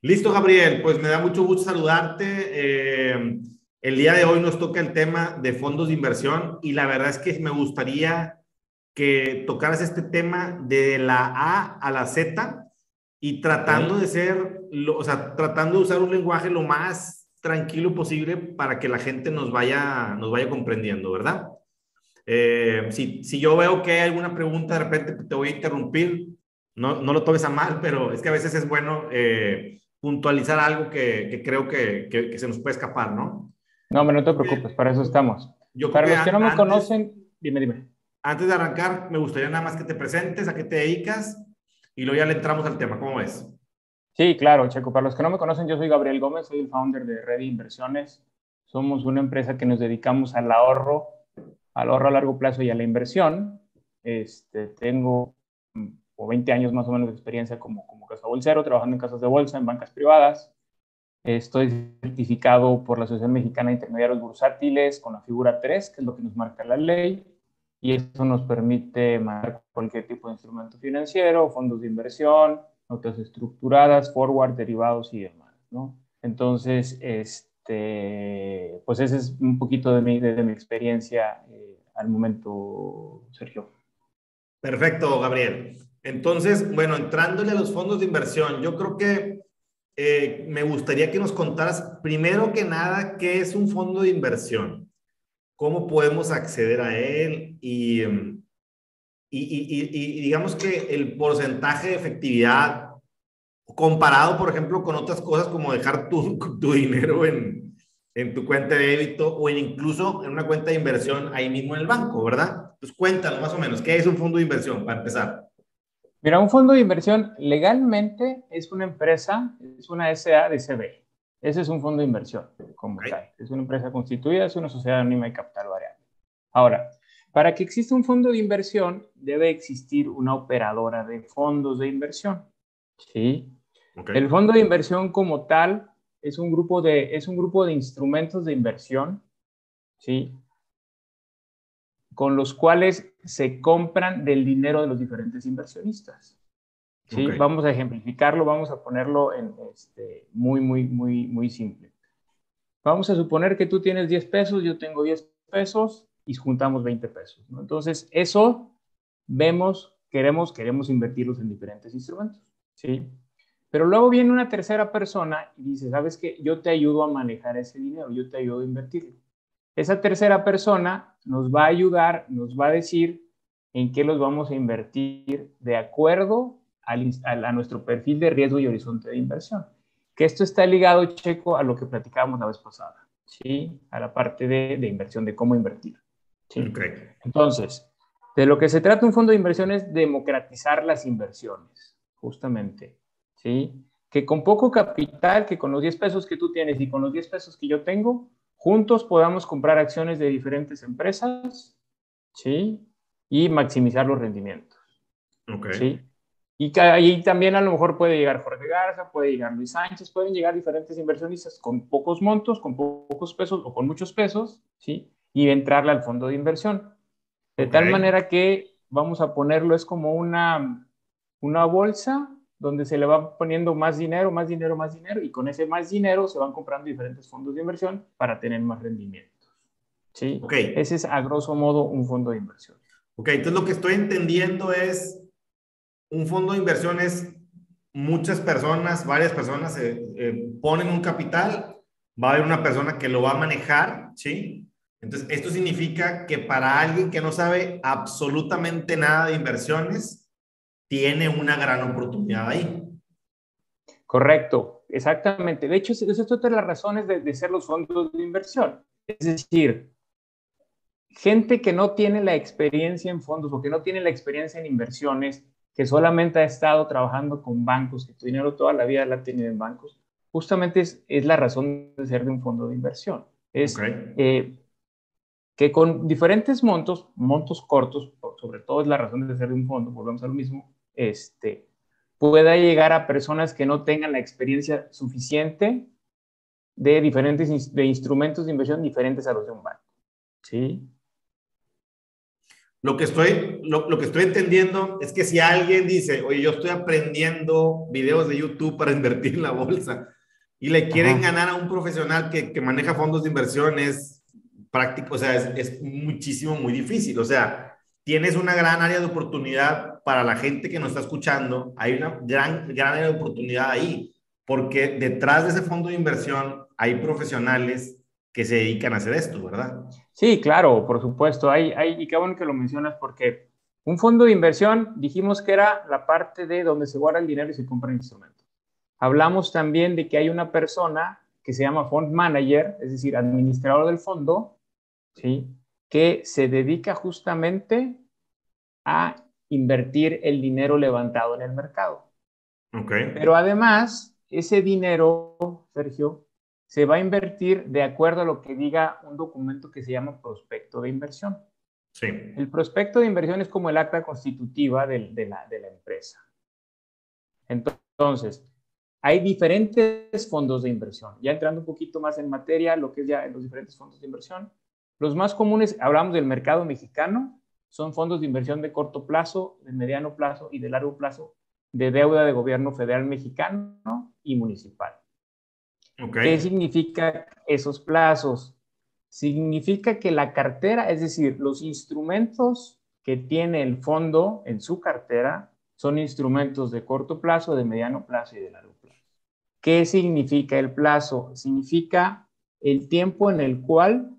Listo, Gabriel. Pues me da mucho gusto saludarte. El día de hoy nos toca el tema de fondos de inversión y la verdad es que me gustaría que tocaras este tema de la A a la Z y tratando Ok. de ser, o sea, tratando de usar un lenguaje lo más tranquilo posible para que la gente nos vaya comprendiendo, ¿verdad? Si yo veo que hay alguna pregunta, de repente te voy a interrumpir. No lo tomes a mal, pero es que a veces es bueno puntualizar algo que creo que se nos puede escapar, ¿no? No, hombre, no te Creo que- preocupes, para eso estamos. Yo creo Para que los que no me antes, conocen, dime. antes de arrancar, me gustaría nada más que te presentes, a qué te dedicas y luego ya le entramos al tema. ¿Cómo ves? Sí, claro, Checo. Para los que no me conocen, yo soy Gabriel Gómez, soy el founder de Red Inversiones. Somos una empresa que nos dedicamos al ahorro a largo plazo y a la inversión. Tengo como 20 años más o menos de experiencia como casa bolsero, trabajando en casas de bolsa, en bancas privadas. Estoy certificado por la Asociación Mexicana de Intermediarios Bursátiles con la figura 3, que es lo que nos marca la ley, y eso nos permite manejar cualquier tipo de instrumento financiero, fondos de inversión, notas estructuradas, forward, derivados y demás, ¿no? Entonces, pues ese es un poquito de mi experiencia al momento, Sergio. Perfecto, Gabriel. Entonces, bueno, entrándole a los fondos de inversión, yo creo que me gustaría que nos contaras primero que nada qué es un fondo de inversión, cómo podemos acceder a él y digamos que el porcentaje de efectividad comparado, por ejemplo, con otras cosas como dejar tu dinero en tu cuenta de débito o incluso en una cuenta de inversión ahí mismo en el banco, ¿verdad? Entonces, cuéntanos más o menos, ¿qué es un fondo de inversión para empezar? Mira, un fondo de inversión legalmente es una empresa, es una SA de CB. Ese es un fondo de inversión como Okay. tal. Es una empresa constituida, es una sociedad anónima de capital variable. Ahora, para que exista un fondo de inversión, debe existir una operadora de fondos de inversión. ¿Sí? El Okay. fondo de inversión como tal es un grupo de instrumentos de inversión, ¿sí? Con los cuales se compran del dinero de los diferentes inversionistas. ¿Sí? Okay. Vamos a ejemplificarlo, vamos a ponerlo en muy simple. Vamos a suponer que tú tienes 10 pesos, yo tengo 10 pesos y juntamos 20 pesos, ¿no? Entonces, eso queremos invertirlos en diferentes instrumentos, ¿sí? Pero luego viene una tercera persona y dice, ¿sabes qué? Yo te ayudo a manejar ese dinero, yo te ayudo a invertirlo. Esa tercera persona nos va a ayudar, nos va a decir en qué los vamos a invertir de acuerdo a nuestro perfil de riesgo y horizonte de inversión. Que esto está ligado, Checo, a lo que platicábamos la vez pasada, ¿sí? A la parte de inversión, de cómo invertir, ¿sí? Okay. Entonces, de lo que se trata un fondo de inversión es democratizar las inversiones, justamente, ¿sí? Que con poco capital, que con los 10 pesos que tú tienes y con los 10 pesos que yo tengo, juntos podamos comprar acciones de diferentes empresas, ¿sí? Y maximizar los rendimientos, Okay. ¿sí? Y ahí también a lo mejor puede llegar Jorge Garza, puede llegar Luis Sánchez, pueden llegar diferentes inversionistas con pocos montos, con pocos pesos o con muchos pesos, ¿sí? Y entrarle al fondo de inversión. De tal Okay. manera que vamos a ponerlo, es como una bolsa donde se le va poniendo más dinero, más dinero, más dinero, y con ese más dinero se van comprando diferentes fondos de inversión para tener más rendimientos, ¿sí? Okay. Ese es a grosso modo un fondo de inversión. Okay. Entonces lo que estoy entendiendo es un fondo de inversiones, muchas personas, varias personas ponen un capital, va a haber una persona que lo va a manejar, ¿sí? Entonces, esto significa que para alguien que no sabe absolutamente nada de inversiones, tiene una gran oportunidad ahí. Correcto, exactamente. De hecho, esa es otra de las razones de ser los fondos de inversión. Es decir, gente que no tiene la experiencia en fondos o que no tiene la experiencia en inversiones, que solamente ha estado trabajando con bancos, que tu dinero toda la vida la ha tenido en bancos, justamente es la razón de ser de un fondo de inversión. Ok. Es que con diferentes montos cortos, sobre todo es la razón de ser de un fondo, volvemos a lo mismo, pueda llegar a personas que no tengan la experiencia suficiente de diferentes de instrumentos de inversión diferentes a los de un banco. ¿Sí? lo que estoy entendiendo es que si alguien dice, oye, yo estoy aprendiendo videos de YouTube para invertir en la bolsa y le quieren Ajá. ganar a un profesional que maneja fondos de inversión, es práctico, o sea, es muchísimo, muy difícil. O sea, tienes una gran área de oportunidad para la gente que nos está escuchando. Hay una gran área de oportunidad ahí, porque detrás de ese fondo de inversión hay profesionales que se dedican a hacer esto, ¿verdad? Sí, claro, por supuesto. Y qué bueno que lo mencionas porque un fondo de inversión dijimos que era la parte de donde se guarda el dinero y se compran instrumentos. Hablamos también de que hay una persona que se llama fund manager, es decir, administrador del fondo, ¿sí? Que se dedica justamente a invertir el dinero levantado en el mercado. Ok, Pero además, ese dinero, Sergio, se va a invertir de acuerdo a lo que diga un documento que se llama prospecto de inversión. sí, El prospecto de inversión es como el acta constitutiva de la empresa. Entonces, hay diferentes fondos de inversión. Ya entrando un poquito más en materia, lo que es ya los diferentes fondos de inversión. Los más comunes, hablamos del mercado mexicano, son fondos de inversión de corto plazo, de mediano plazo y de largo plazo de deuda de gobierno federal mexicano y municipal. ok, ¿Qué significa esos plazos? Significa que la cartera, es decir, los instrumentos que tiene el fondo en su cartera son instrumentos de corto plazo, de mediano plazo y de largo plazo. ¿Qué significa el plazo? Significa el tiempo en el cual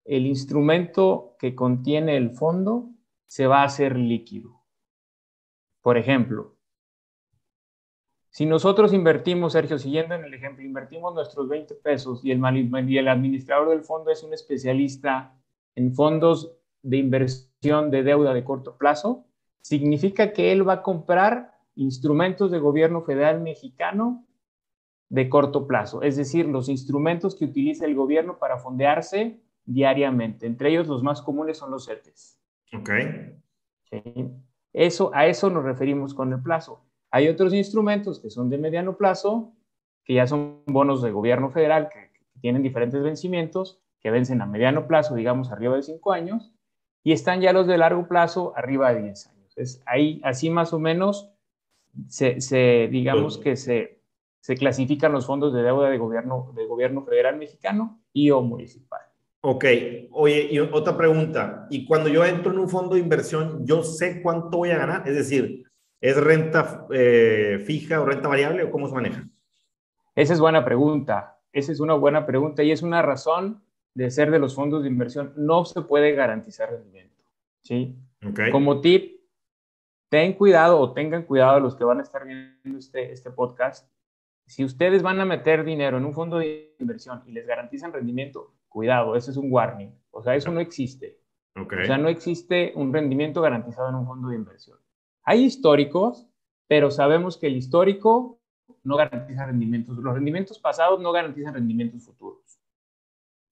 el instrumento que contiene el fondo se va a hacer líquido. Por ejemplo, si nosotros invertimos, Sergio, siguiendo en el ejemplo, invertimos nuestros 20 pesos y el administrador del fondo es un especialista en fondos de inversión de deuda de corto plazo, significa que él va a comprar instrumentos de gobierno federal mexicano de corto plazo, es decir, los instrumentos que utiliza el gobierno para fondearse diariamente. Entre ellos, los más comunes son los CETES. ok, ¿Sí? A eso nos referimos con el plazo. Hay otros instrumentos que son de mediano plazo, que ya son bonos de gobierno federal, que tienen diferentes vencimientos, que vencen a mediano plazo, digamos, arriba de 5 años, y están ya los de largo plazo, arriba de 10 años. Es ahí, así más o menos, digamos Lo- que se clasifican los fondos de deuda de gobierno federal mexicano y o municipal. ok. Oye, y otra pregunta. ¿Y cuando yo entro en un fondo de inversión, yo sé cuánto voy a ganar? Es decir, ¿es renta fija o renta variable o cómo se maneja? Esa es buena pregunta. Esa es una buena pregunta y es una razón de ser de los fondos de inversión. No se puede garantizar rendimiento. ¿Sí? Ok, Como tip, ten cuidado o tengan cuidado los que van a estar viendo este podcast. Si ustedes van a meter dinero en un fondo de inversión y les garantizan rendimiento, cuidado, ese es un warning. O sea, eso no existe. ok, O sea, no existe un rendimiento garantizado en un fondo de inversión. Hay históricos, pero sabemos que el histórico no garantiza rendimientos. Los rendimientos pasados no garantizan rendimientos futuros.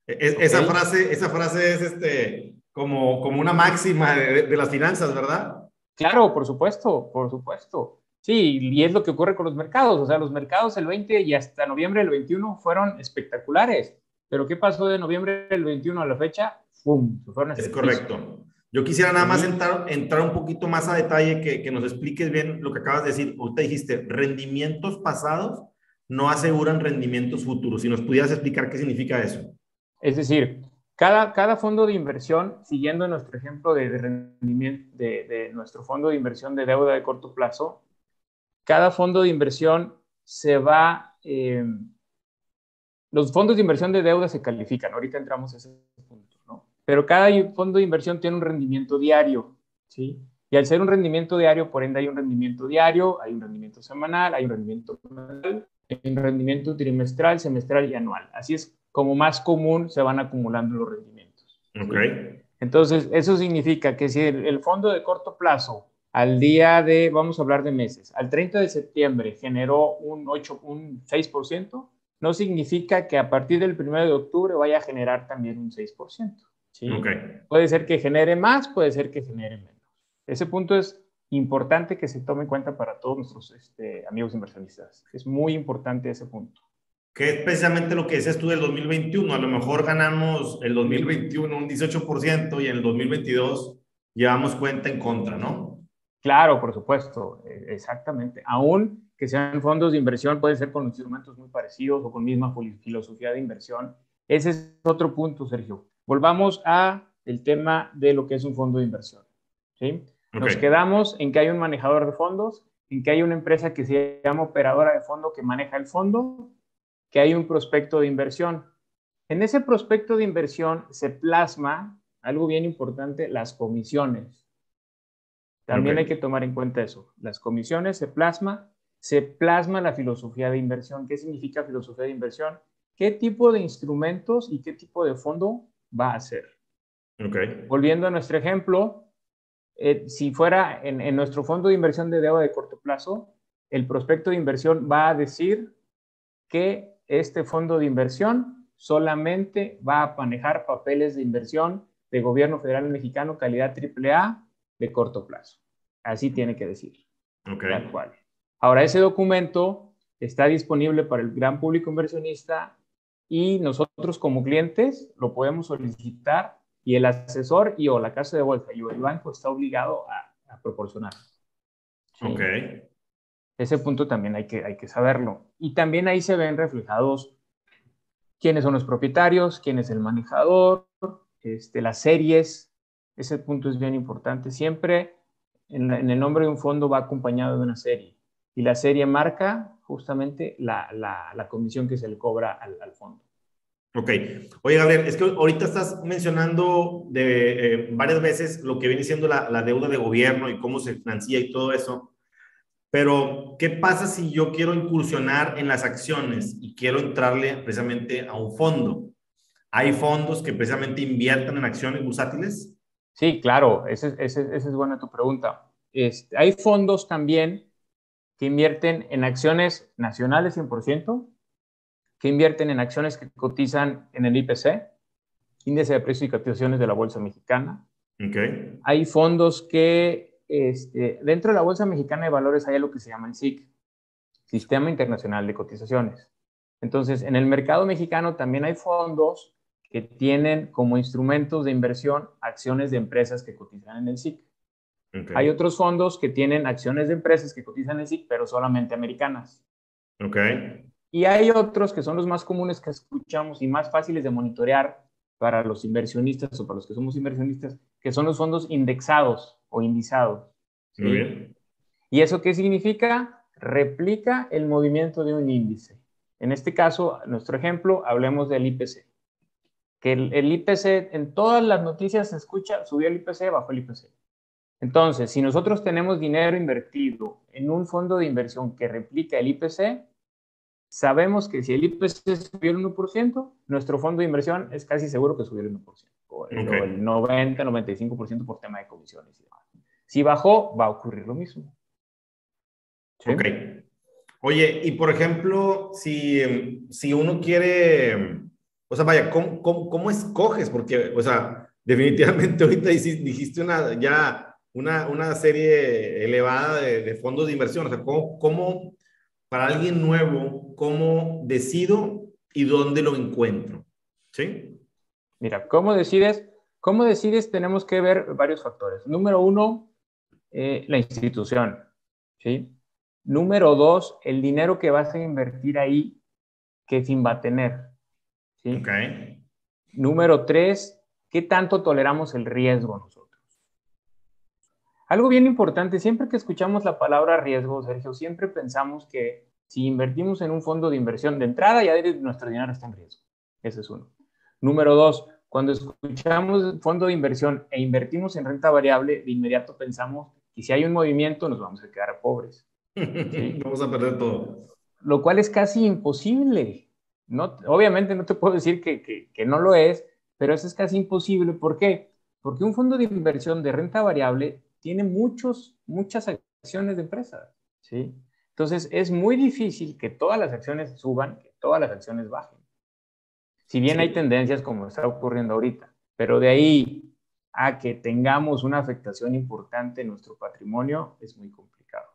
¿Ok? Esa frase es como una máxima de las finanzas, ¿verdad? Claro, por supuesto, por supuesto. Sí, y es lo que ocurre con los mercados. O sea, los mercados el 20 y hasta noviembre del 21 fueron espectaculares. Pero ¿qué pasó de noviembre del 21 a la fecha? ¡Pum! Se fueron Es hacia el piso. correcto. Yo quisiera nada más Sí, entrar un poquito más a detalle, que nos expliques bien lo que acabas de decir. Usted dijiste, rendimientos pasados no aseguran rendimientos futuros. Si nos pudieras explicar qué significa eso. es decir, cada fondo de inversión, siguiendo nuestro ejemplo de rendimiento de nuestro fondo de inversión de deuda de corto plazo, cada fondo de inversión se va, los fondos de inversión de deuda se califican, ahorita entramos a ese punto, ¿no? Pero cada fondo de inversión tiene un rendimiento diario, ¿sí? Y al ser un rendimiento diario, por ende hay un rendimiento diario, hay un rendimiento semanal, hay un rendimiento mensual, hay un rendimiento trimestral, semestral y anual. Así es como más común se van acumulando los rendimientos, Ok, ¿sí? Entonces, eso significa que si el fondo de corto plazo al día de, vamos a hablar de meses, al 30 de septiembre generó un 6%, no significa que a partir del 1 de octubre vaya a generar también un 6%. ok. ¿Sí? Puede ser que genere más, puede ser que genere menos. Ese punto es importante que se tome en cuenta para todos nuestros amigos inversionistas. Es muy importante ese punto. Que es precisamente lo que decías tú del 2021. A lo mejor ganamos el 2021 un 18% y en el 2022 llevamos cuenta en contra, ¿no? Claro, por supuesto, exactamente. Aún que sean fondos de inversión, pueden ser con instrumentos muy parecidos o con misma filosofía de inversión. Ese es otro punto, Sergio. Volvamos a el tema de lo que es un fondo de inversión. ¿Sí? Nos Ok, quedamos en que hay un manejador de fondos, en que hay una empresa que se llama operadora de fondo que maneja el fondo, que hay un prospecto de inversión. En ese prospecto de inversión se plasma algo bien importante, las comisiones. También hay ok, que tomar en cuenta eso. Las comisiones se plasma la filosofía de inversión. ¿Qué significa filosofía de inversión? ¿Qué tipo de instrumentos y qué tipo de fondo va a ser? ok, Volviendo a nuestro ejemplo, si fuera en nuestro fondo de inversión de deuda de corto plazo, el prospecto de inversión va a decir que este fondo de inversión solamente va a manejar papeles de inversión de gobierno federal mexicano calidad AAA de corto plazo. Así tiene que decir, ok. tal cual. Ahora, ese documento está disponible para el gran público inversionista y nosotros como clientes lo podemos solicitar y el asesor y o la casa de bolsa y o el banco está obligado a proporcionar. Ok, ¿Sí? Ese punto también hay que saberlo. Y también ahí se ven reflejados quiénes son los propietarios, quién es el manejador, las series. Ese punto es bien importante. Siempre en el nombre de un fondo va acompañado de una serie. Y la serie marca justamente la comisión que se le cobra al fondo. ok. Oye, Gabriel, es que ahorita estás mencionando de varias veces lo que viene siendo la deuda de gobierno y cómo se financia y todo eso. Pero, ¿qué pasa si yo quiero incursionar en las acciones y quiero entrarle precisamente a un fondo? ¿Hay fondos que precisamente inviertan en acciones bursátiles? Sí, claro, esa es buena tu pregunta. Hay fondos también que invierten en acciones nacionales 100%, que invierten en acciones que cotizan en el IPC, Índice de Precios y Cotizaciones de la Bolsa Mexicana. Ok, Hay fondos que dentro de la Bolsa Mexicana de Valores hay algo que se llama el SIC, Sistema Internacional de Cotizaciones. Entonces, en el mercado mexicano también hay fondos que tienen como instrumentos de inversión acciones de empresas que cotizan en el SIC. ok, Hay otros fondos que tienen acciones de empresas que cotizan en el SIC, pero solamente americanas. ok, Y hay otros que son los más comunes que escuchamos y más fáciles de monitorear para los inversionistas o para los que somos inversionistas, que son los fondos indexados o indizados. muy ¿Sí? bien. ¿Y eso qué significa? Replica el movimiento de un índice. En este caso, nuestro ejemplo, hablemos del IPC. Que el IPC, en todas las noticias se escucha, subió el IPC, bajó el IPC. Entonces, si nosotros tenemos dinero invertido en un fondo de inversión que replica el IPC, sabemos que si el IPC subió el 1%, nuestro fondo de inversión es casi seguro que subió el 1%, Ok, o el 90-95% por tema de comisiones. Si bajó, va a ocurrir lo mismo. ¿Sí? ok. Oye, y por ejemplo, si uno quiere, o sea, vaya, ¿cómo escoges? Porque, o sea, definitivamente ahorita dijiste una serie elevada de fondos de inversión. O sea, para alguien nuevo, cómo decido y dónde lo encuentro? ¿Sí? Mira, ¿cómo decides? ¿Cómo decides? Tenemos que ver varios factores. Número uno, la institución. ¿Sí? Número dos, el dinero que vas a invertir ahí, qué fin va a tener. Ok, ¿Sí? Número tres, ¿qué tanto toleramos el riesgo nosotros? Algo bien importante, siempre que escuchamos la palabra riesgo, Sergio, siempre pensamos que si invertimos en un fondo de inversión de entrada, ya nuestro dinero está en riesgo. Ese es uno. Número dos, cuando escuchamos fondo de inversión e invertimos en renta variable, de inmediato pensamos que si hay un movimiento nos vamos a quedar pobres. ¿Sí? vamos a perder todo. Lo cual es casi imposible. No, obviamente no te puedo decir que no lo es, pero eso es casi imposible. ¿Por qué? Porque un fondo de inversión de renta variable tiene muchas acciones de empresas. ¿Sí? Entonces es muy difícil que todas las acciones suban, que todas las acciones bajen. Si bien hay Sí, tendencias como está ocurriendo ahorita, pero de ahí a que tengamos una afectación importante en nuestro patrimonio es muy complicado.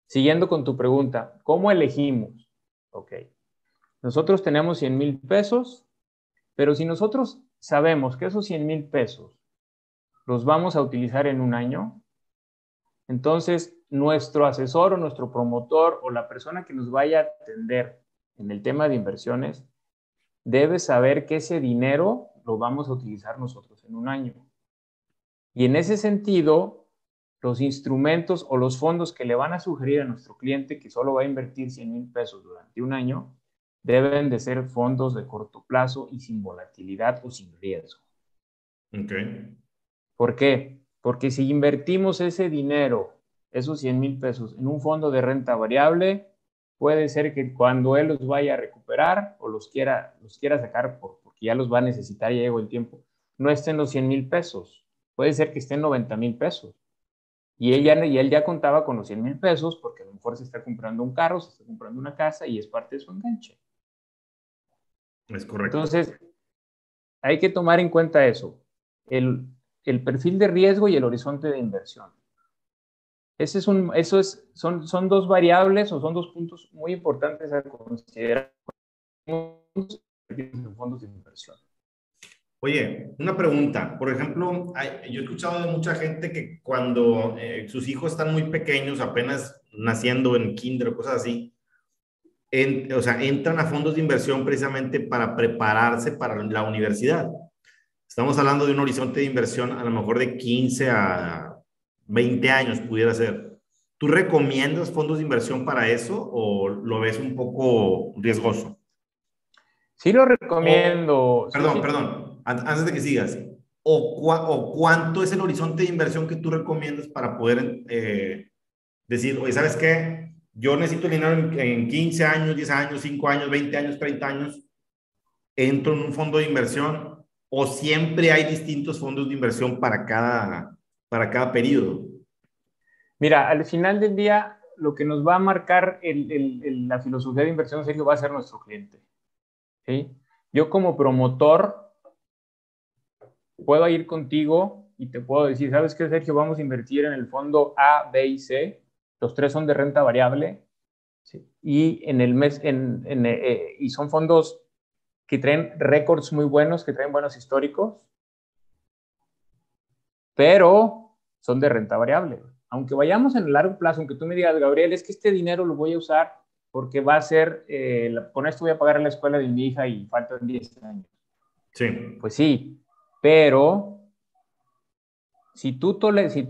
Siguiendo con tu pregunta, ¿cómo elegimos? Ok, nosotros tenemos 100,000 pesos, pero si nosotros sabemos que esos 100,000 pesos los vamos a utilizar en un año. Entonces, nuestro asesor o nuestro promotor o la persona que nos vaya a atender en el tema de inversiones debe saber que ese dinero lo vamos a utilizar nosotros en un año. Y en ese sentido, los instrumentos o los fondos que le van a sugerir a nuestro cliente que solo va a invertir 100,000 pesos durante un año, deben de ser fondos de corto plazo y sin volatilidad o sin riesgo. Ok. ¿Por qué? Porque si invertimos ese dinero, esos 100,000 pesos, en un fondo de renta variable, puede ser que cuando él los vaya a recuperar o los quiera sacar porque ya los va a necesitar, ya llegó el tiempo, no estén los 100,000 pesos. Puede ser que estén 90,000 pesos. Y él ya contaba con los 100,000 pesos porque a lo mejor se está comprando un carro, se está comprando una casa y es parte de su enganche. Es correcto. Entonces, hay que tomar en cuenta eso, el perfil de riesgo y el horizonte de inversión. Son dos variables o son dos puntos muy importantes a considerar en fondos de inversión. Oye, una pregunta. Por ejemplo, yo he escuchado de mucha gente que cuando sus hijos están muy pequeños, apenas naciendo en kinder o cosas así, o sea, entran a fondos de inversión precisamente para prepararse para la universidad. Estamos hablando de un horizonte de inversión a lo mejor de 15 a 20 años, pudiera ser. ¿Tú recomiendas fondos de inversión para eso o lo ves un poco riesgoso? Sí lo O, recomiendo. Sí, perdón, sí. perdón, antes de que sigas, o cuánto es el horizonte de inversión que tú recomiendas para poder decir, oye, ¿sabes qué? Yo necesito dinero en 15 años, 10 años, 5 años, 20 años, 30 años, entro en un fondo de inversión o siempre hay distintos fondos de inversión para cada periodo. Mira, al final del día, lo que nos va a marcar la filosofía de inversión, Sergio, va a ser nuestro cliente. ¿Sí? Yo como promotor puedo ir contigo y te puedo decir, ¿sabes qué, Sergio? Vamos a invertir en el fondo A, B y C. Los tres son de renta variable. ¿Sí? Y en el mes, y son fondos que traen récords muy buenos, que traen buenos históricos, pero son de renta variable. Aunque vayamos en el largo plazo, aunque tú me digas, Gabriel, es que este dinero lo voy a usar porque va a ser, con esto voy a pagar la escuela de mi hija y faltan 10 años. Sí, Pues sí, pero si tú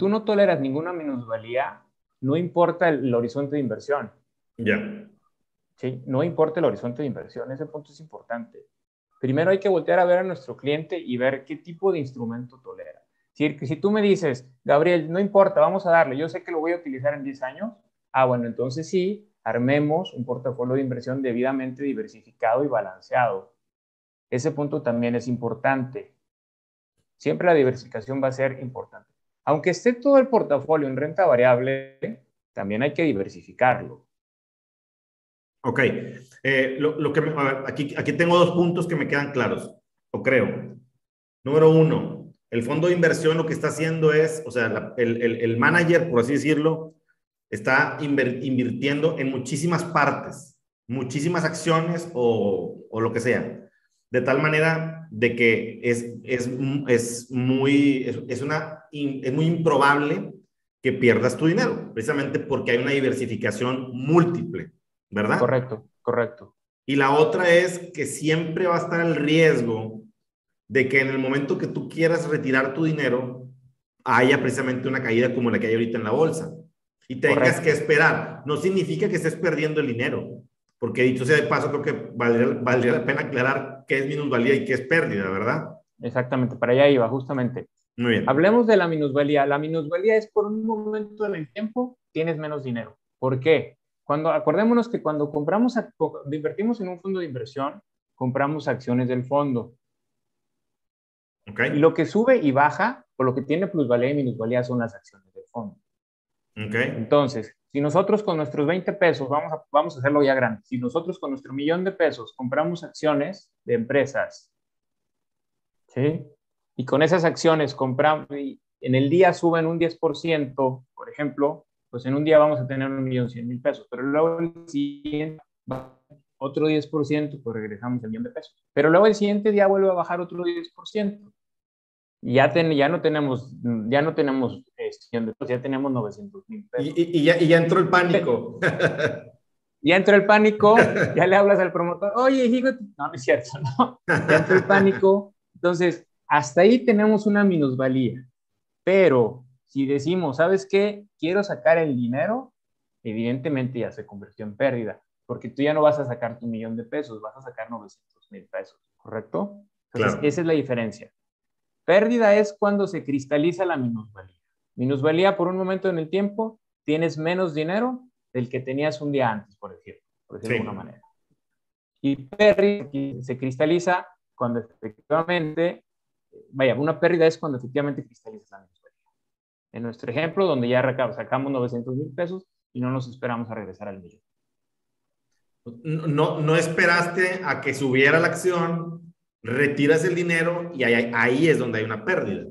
no toleras ninguna minusvalía, no importa el horizonte de inversión. ya. ¿Sí? No importa el horizonte de inversión, ese punto es importante. Primero hay que voltear a ver a nuestro cliente y ver qué tipo de instrumento tolera. Si tú me dices, Gabriel, no importa, vamos a darle, yo sé que lo voy a utilizar en 10 años, bueno, entonces sí, armemos un portafolio de inversión debidamente diversificado y balanceado. Ese punto también es importante. Siempre la diversificación va a ser importante. Aunque esté todo el portafolio en renta variable, también hay que diversificarlo. Ok. A ver, aquí tengo dos puntos que me quedan claros, o creo. Número uno, el fondo de inversión lo que está haciendo es, o sea, el manager, por así decirlo, está invirtiendo en muchísimas partes, muchísimas acciones o lo que sea, de tal manera de que es muy improbable que pierdas tu dinero, precisamente porque hay una diversificación múltiple, ¿verdad? Correcto, correcto. Y la otra es que siempre va a estar el riesgo de que en el momento que tú quieras retirar tu dinero, haya precisamente una caída como la que hay ahorita en la bolsa y tengas que Correcto. esperar. No significa que estés perdiendo el dinero, porque dicho sea de paso, creo que valdría la pena aclarar qué es minusvalía y qué es pérdida, ¿verdad? Exactamente, para allá iba, justamente. Muy bien. Hablemos de la minusvalía. La minusvalía es por un momento en el tiempo tienes menos dinero. ¿Por qué? Acordémonos que cuando invertimos en un fondo de inversión, compramos acciones del fondo. Ok, Y lo que sube y baja, o lo que tiene plusvalía y minusvalía, son las acciones del fondo. ok, Entonces, si nosotros con nuestros 20 pesos, vamos a hacerlo ya grande, si nosotros con nuestro 1,000,000 de pesos compramos acciones de empresas, ¿sí? Y con esas acciones compramos, y en el día suben un 10%, por ejemplo, pues en un día vamos a tener 1,100,000 pesos, pero luego el siguiente va otro 10%, pues regresamos al 1,000,000 de pesos. Pero luego el siguiente día vuelve a bajar otro 10%. Ya no tenemos ya tenemos 900,000 pesos. Y ya entró el pánico. Ya entró el pánico, ya le hablas al promotor, oye, hijo, no, no es cierto, ¿no? Ya entró el pánico. Entonces, hasta ahí tenemos una minusvalía. Pero si decimos, ¿sabes qué? Quiero sacar el dinero, evidentemente ya se convirtió en pérdida, porque tú ya no vas a sacar tu 1,000,000 de pesos, vas a sacar 900,000 pesos, ¿correcto? Entonces, Claro. esa es la diferencia. Pérdida es cuando se cristaliza la minusvalía. Minusvalía por un momento en el tiempo, tienes menos dinero del que tenías un día antes, por decirlo de alguna Sí. manera. Y pérdida se cristaliza cuando efectivamente, vaya, una pérdida es cuando efectivamente cristaliza la minusvalía. En nuestro ejemplo, donde ya sacamos 900,000 pesos y no nos esperamos a regresar al millón. No, no esperaste a que subiera la acción, retiras el dinero y ahí es donde hay una pérdida.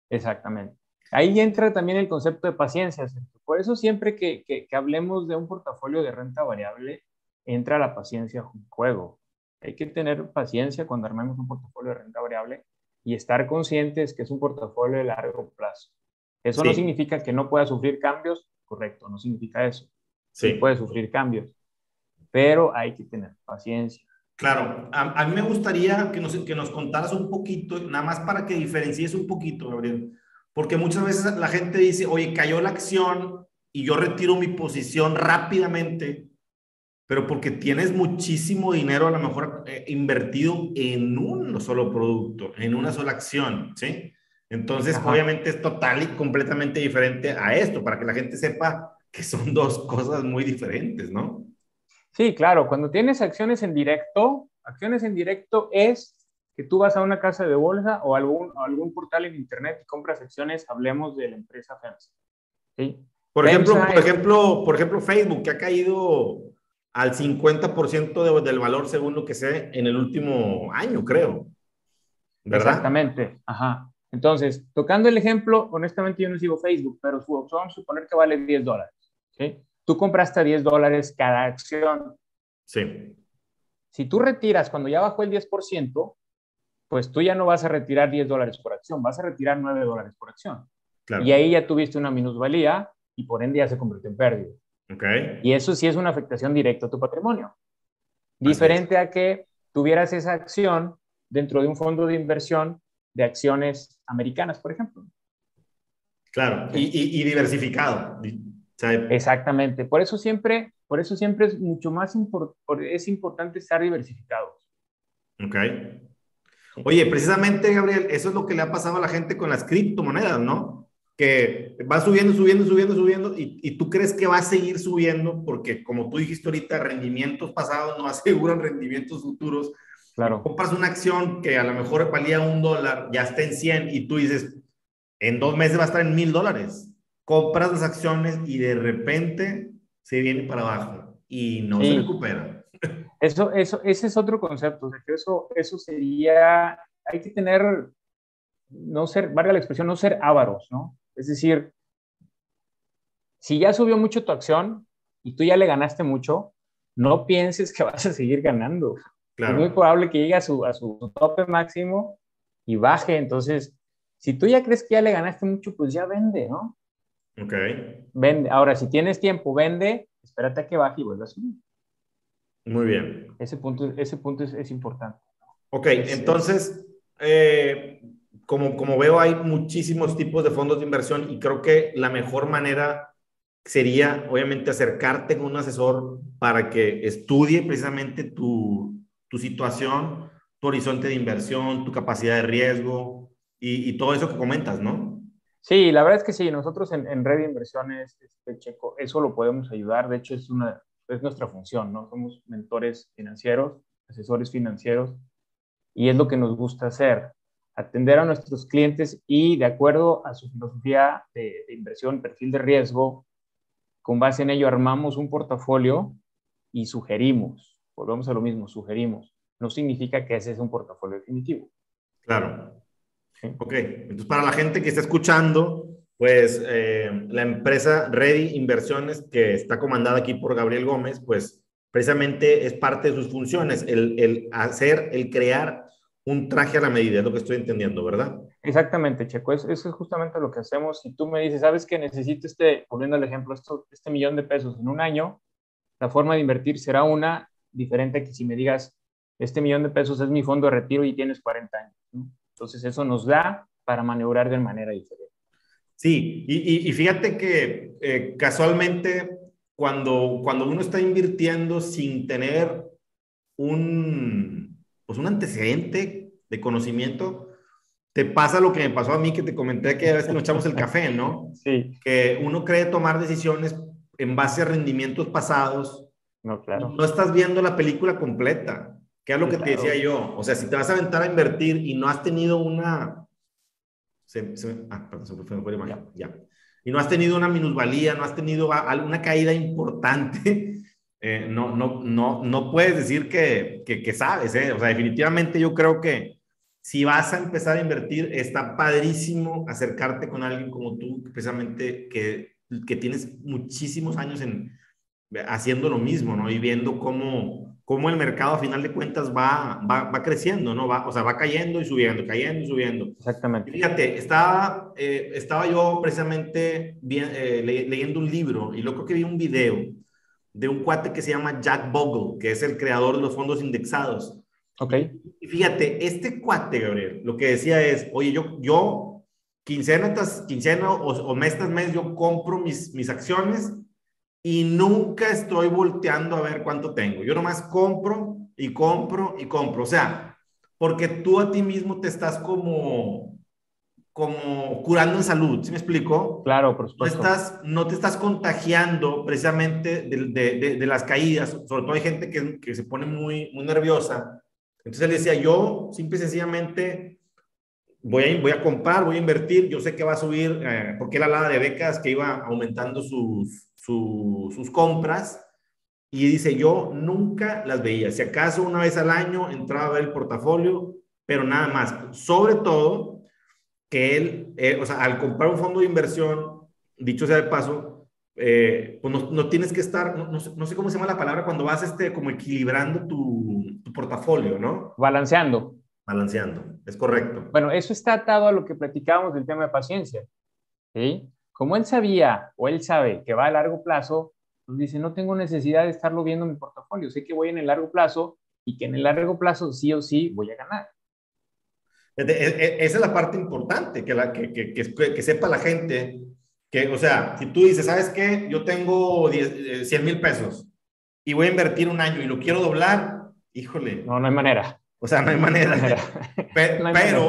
Exactamente. Ahí entra también el concepto de paciencia. Por eso siempre que hablemos de un portafolio de renta variable, entra la paciencia en juego. Hay que tener paciencia cuando armemos un portafolio de renta variable y estar conscientes que es un portafolio de largo plazo. Eso no Sí, significa que no pueda sufrir cambios, correcto, no significa eso. Sí puede sí. sufrir cambios, pero hay que tener paciencia. Claro, a mí me gustaría que nos contaras un poquito, nada más para que diferencies un poquito, Gabriel, porque muchas veces la gente dice, oye, cayó la acción y yo retiro mi posición rápidamente, pero porque tienes muchísimo dinero a lo mejor invertido en un solo producto, en una sola acción, ¿sí? Entonces, Ajá. obviamente es total y completamente diferente a esto, para que la gente sepa que son dos cosas muy diferentes, ¿no? Sí, claro, cuando tienes acciones en directo es que tú vas a una casa de bolsa o algún portal en internet y compras acciones, hablemos de la empresa FEMSA. ¿Sí? Por ejemplo, FEMSA por es ejemplo, por ejemplo, Facebook, que ha caído al 50% del valor, según lo que sé, en el último año, creo, ¿verdad? exactamente, ajá. Entonces, tocando el ejemplo, honestamente yo no sigo Facebook, pero vamos a suponer que vale $10. ¿Sí? Tú compraste a $10 cada acción. Sí, Si tú retiras cuando ya bajó el 10%, pues tú ya no vas a retirar $10 por acción, vas a retirar $9 por acción. Y claro. ahí ya tuviste una minusvalía y por ende ya se convirtió en pérdida. Ok, Y eso sí es una afectación directa a tu patrimonio. así es. Diferente a que tuvieras esa acción dentro de un fondo de inversión de acciones americanas, por ejemplo. Claro, y, ¿Sí? y, y diversificado. O sea, Exactamente. Por eso siempre es mucho más es importante estar diversificados. ok. ¿Sí? Oye, precisamente, Gabriel, eso es lo que le ha pasado a la gente con las criptomonedas, ¿no? Que va subiendo, subiendo, subiendo, subiendo, y tú crees que va a seguir subiendo porque, como tú dijiste ahorita, rendimientos pasados no aseguran rendimientos futuros. Y Claro. compras una acción que a lo mejor valía $1, ya está en 100 y tú dices, en 2 meses va a estar en $1,000. Compras las acciones y de repente se viene para abajo y no se Sí, recupera. ese es otro concepto. O sea, que eso sería, hay que tener, no ser, valga la expresión, no ser ávaros, ¿no? Es decir, si ya subió mucho tu acción y tú ya le ganaste mucho, no pienses que vas a seguir ganando. Es muy Claro, probable que llegue a su tope máximo y baje. Entonces, si tú ya crees que ya le ganaste mucho, pues ya vende, ¿no? ok, Vende. Ahora, si tienes tiempo, vende, espérate a que baje y vuelva a subir. muy bien. Ese punto es importante. Ok, Es entonces, como veo, hay muchísimos tipos de fondos de inversión y creo que la mejor manera sería, obviamente, acercarte con un asesor para que estudie precisamente tu situación, tu horizonte de inversión, tu capacidad de riesgo y todo eso que comentas, ¿no? Sí, la verdad es que sí, nosotros en Red de Inversiones, Checo, eso lo podemos ayudar. De hecho, es nuestra función, ¿no? Somos mentores financieros, asesores financieros, y es lo que nos gusta hacer, atender a nuestros clientes y de acuerdo a su filosofía de inversión, perfil de riesgo, con base en ello armamos un portafolio y sugerimos, volvemos a lo mismo, sugerimos. No significa que ese es un portafolio definitivo. Claro. ¿Sí? Ok, entonces para la gente que está escuchando, pues la empresa Ready Inversiones, que está comandada aquí por Gabriel Gómez, pues precisamente es parte de sus funciones, el crear un traje a la medida, es lo que estoy entendiendo, ¿verdad? Exactamente, Checo, eso es justamente lo que hacemos. Si tú me dices, ¿sabes que necesito poniendo el ejemplo, este millón de pesos en un año? La forma de invertir será una diferente que si me digas, este millón de pesos es mi fondo de retiro y tienes 40 años, ¿no? Entonces eso nos da para maniobrar de manera diferente. Sí, y fíjate que casualmente cuando uno está invirtiendo sin tener pues un antecedente de conocimiento, te pasa lo que me pasó a mí, que te comenté que a veces nos echamos el café, ¿no? Sí, Que uno cree tomar decisiones en base a rendimientos pasados no, y claro. no estás viendo la película completa, que es lo Sí, que te decía claro. yo. O sea, si te vas a aventar a invertir y no has tenido perdón, se me fue la Ya. imagen, ya. Y no has tenido una minusvalía, no has tenido alguna caída importante, no puedes decir que sabes, ¿eh? O sea, definitivamente yo creo que si vas a empezar a invertir, está padrísimo acercarte con alguien como tú, precisamente que tienes muchísimos años haciendo lo mismo, ¿no? Y viendo cómo el mercado a final de cuentas va creciendo, ¿no? O sea, va cayendo y subiendo, cayendo y subiendo. Y Exactamente. fíjate, estaba yo precisamente leyendo un libro y luego que vi un video de un cuate que se llama Jack Bogle, que es el creador de los fondos indexados. Ok. Y fíjate, este cuate, Gabriel, lo que decía es, oye, yo quincena o mes tras mes, yo compro mis acciones y nunca estoy volteando a ver cuánto tengo. Yo nomás compro y compro y compro. O sea, porque tú a ti mismo te estás como curando en salud, ¿sí me explico? Claro, por supuesto. No te estás contagiando precisamente de las caídas, sobre todo hay gente que se pone muy nerviosa. Entonces él decía, yo simple y sencillamente voy a comprar, voy a invertir, yo sé que va a subir, porque él hablaba de becas que iba aumentando sus compras, y dice, yo nunca las veía, si acaso una vez al año entraba a ver el portafolio, pero nada más, sobre todo que él, o sea, al comprar un fondo de inversión, dicho sea de paso, pues no tienes que estar, no sé cómo se llama la palabra, cuando vas como equilibrando tu portafolio, ¿no? Balanceando. Balanceando, es correcto. Bueno, eso está atado a lo que platicábamos del tema de paciencia. ¿Sí? Como él sabía o él sabe que va a largo plazo, pues dice, no tengo necesidad de estarlo viendo en mi portafolio, sé que voy en el largo plazo y que en el largo plazo sí o sí voy a ganar. Esa es la parte importante, que sepa la gente que, o sea, si tú dices, ¿sabes qué? Yo tengo 100,000 pesos y voy a invertir un año y lo quiero doblar, híjole, No, no hay manera. o sea, no hay No hay manera. manera. No hay manera.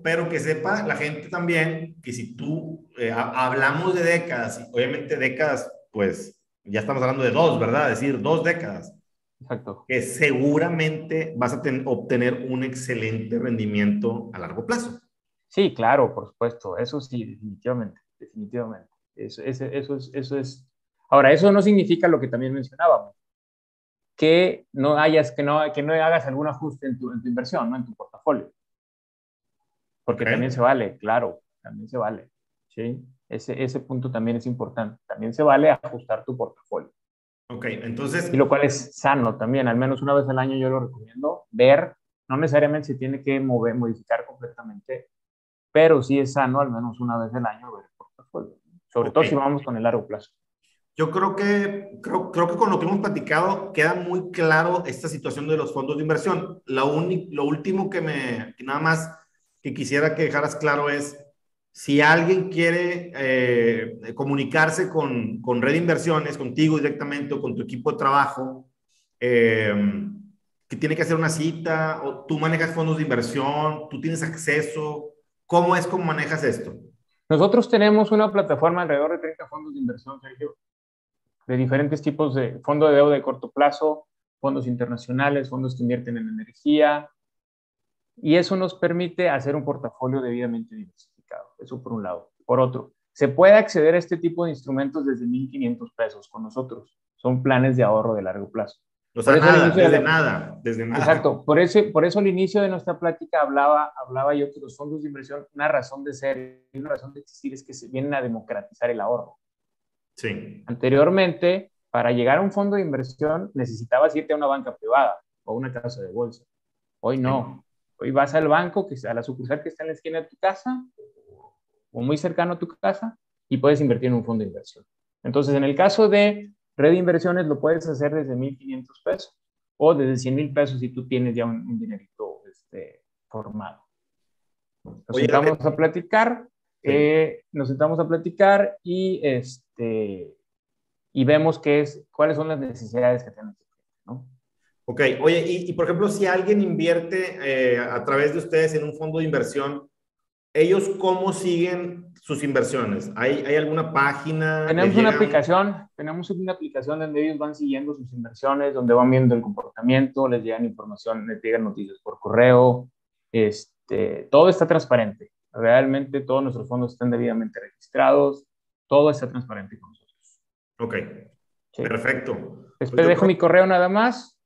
Pero que sepa la gente también que si tú, hablamos de décadas, y obviamente décadas, pues ya estamos hablando de dos, ¿verdad? Es decir, 2 décadas, Exacto. que seguramente vas a obtener un excelente rendimiento a largo plazo. Sí, claro, por supuesto. Eso sí, definitivamente. Definitivamente. Eso es. Ahora, eso no significa lo que también mencionábamos, que no hagas algún ajuste en tu inversión, ¿no? En tu portafolio. ¿Ok? Porque también se vale, claro, también se vale, ¿sí? Ese punto también es importante. También se vale ajustar tu portafolio. Ok, entonces, Y lo cual es sano también, al menos una vez al año yo lo recomiendo, ver, no necesariamente se tiene que modificar completamente, pero sí es sano al menos una vez al año ver el portafolio, sobre ok. todo si vamos con el largo plazo. Yo creo que con lo que hemos platicado queda muy claro esta situación de los fondos de inversión. Lo último que nada más que quisiera que dejaras claro es, si alguien quiere comunicarse con Red Inversiones, contigo directamente o con tu equipo de trabajo, eh, que tiene que hacer una cita, o tú manejas fondos de inversión, tú tienes acceso, ¿cómo manejas esto? Nosotros tenemos una plataforma alrededor de 30 fondos de inversión, Sergio, de diferentes tipos de fondo de deuda de corto plazo, fondos internacionales, fondos que invierten en energía, y eso nos permite hacer un portafolio debidamente diversificado. Eso por un lado. Por otro, se puede acceder a este tipo de instrumentos desde 1,500 pesos con nosotros. Son planes de ahorro de largo plazo. O Por sea, eso al nada, inicio de desde la, nada, desde nada. exacto, por eso al inicio de nuestra plática hablaba yo que los fondos de inversión, una razón de ser, una razón de existir es que se vienen a democratizar el ahorro. Sí. Anteriormente, para llegar a un fondo de inversión necesitabas irte a una banca privada o una casa de bolsa. Hoy Sí. no. Y vas al banco, a la sucursal que está en la esquina de tu casa o muy cercano a tu casa y puedes invertir en un fondo de inversión. Entonces, en el caso de red de inversiones, lo puedes hacer desde 1,500 pesos o desde 100,000 pesos si tú tienes ya un dinerito formado. Nos Oye, sentamos a platicar, sí. y vemos cuáles son las necesidades que tienen, ¿no? Ok, oye, por ejemplo, si alguien invierte a través de ustedes en un fondo de inversión, ¿ellos cómo siguen sus inversiones? ¿Hay alguna página? ¿Les llega un...? Tenemos una aplicación donde ellos van siguiendo sus inversiones, donde van viendo el comportamiento, les llegan información, les llegan noticias por correo, todo está transparente. Realmente todos nuestros fondos están debidamente registrados, todo está transparente con nosotros. Ok, ¿Sí? perfecto. Les Pues yo dejo creo... mi correo nada más.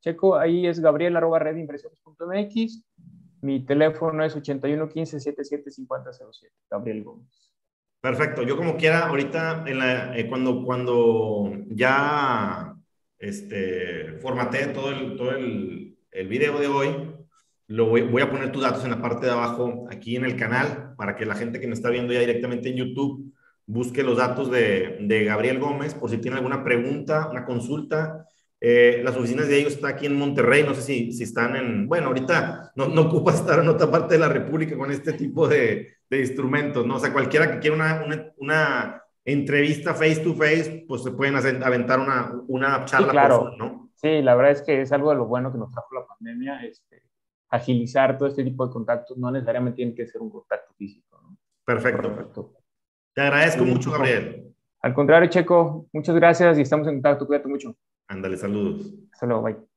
Checo, ahí es gabriel@redinversiones.mx. Mi teléfono es 81 15 77 50 07. Gabriel Gómez. Perfecto. Yo como quiera, ahorita cuando ya formateé todo el video de hoy, voy a poner tus datos en la parte de abajo aquí en el canal para que la gente que me está viendo ya directamente en YouTube busque los datos de Gabriel Gómez por si tiene alguna pregunta, una consulta. Las oficinas de ellos están aquí en Monterrey, no sé si están bueno, ahorita no ocupa estar en otra parte de la República con este tipo de instrumentos, ¿no? O sea, cualquiera que quiera una entrevista face to face, pues se pueden aventar una Sí, charla por Zoom, claro. ¿no? Sí, la verdad es que es algo de lo bueno que nos trajo la pandemia, agilizar todo este tipo de contactos, no necesariamente tiene que ser un contacto físico, ¿no? Perfecto. Correcto. Te agradezco Muy bien, mucho, Checo. Gabriel. Al contrario, Checo, muchas gracias y estamos en contacto. Cuídate mucho. Ándale, saludos. Hasta luego, bye.